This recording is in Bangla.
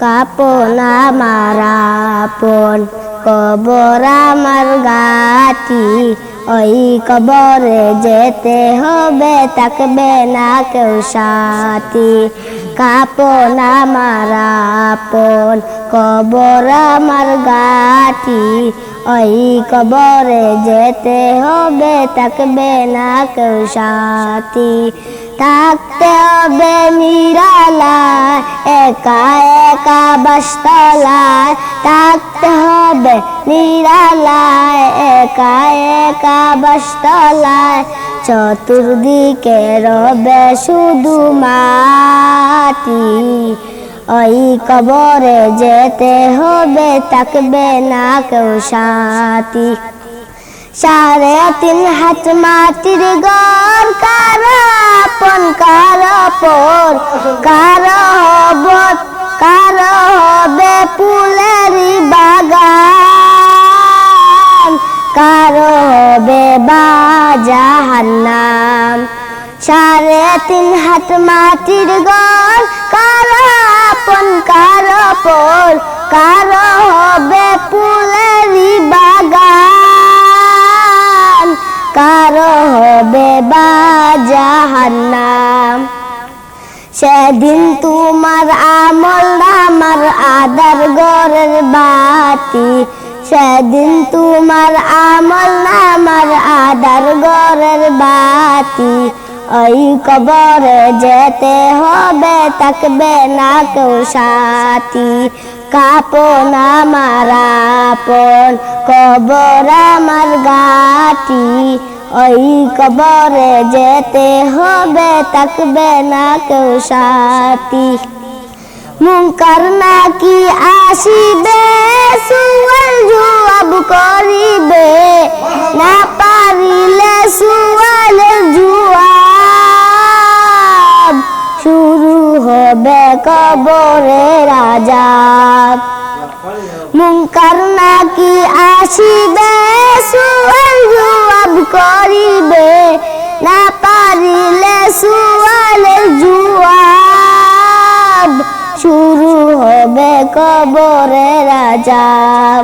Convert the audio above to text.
কাপন আমার আপন কবর আমার গাটি, ওই কবরে যেতে হবে, থাকবে না কেউ সাথী। কাপন আমার আপন কবর আমার গাটি, ওই কবরে যেতে হবে, থাকবে না কেউ সাথী। থাকতে হবে নিরালায়, একা একা বাসতলায়, থাকতে হবে নিরালায়, একা একা বাসতলায়। চতুর্দিকে রবে শুধু মাটি, ওই কবরে যেতে হবে, থাকবে না কেউ সাথী। 3.5 হাত মাটির ঘর, কারো আপন কারো পর, কারো হবে ফুলেরই বাগান, কারো হবে জাহান্নাম। 3.5 হাত মাটির ঘর, কারো আপন কারো পর, কারো হবে ফুলেরই বাগান, কারো হবে জাহান্নাম। সেদিন তোমার আমল নামার আধার ঘরের বাতি, সেদিন তোমার আমল নামার আধার ঘরের বাতি। ওই কবরে যেতে হবে, থাকবে না কেউ সাথী। কাপন আমার আপন কবর আমার গাটি, ওই কবরে যেতে হবে, থাকবে না কেউ সাথী। মুনকার নাকি আসিবে, সুয়াল জবাব করিবে, না পারিলে সুয়ালের জবাব, শুরু হবে কবরের আযাব। মুনকার নাকি আসিবে, সুয়াল জবাব করিবে, না পারিলে সুয়ালের জবাব, শুরু হবে কবরের আযাব।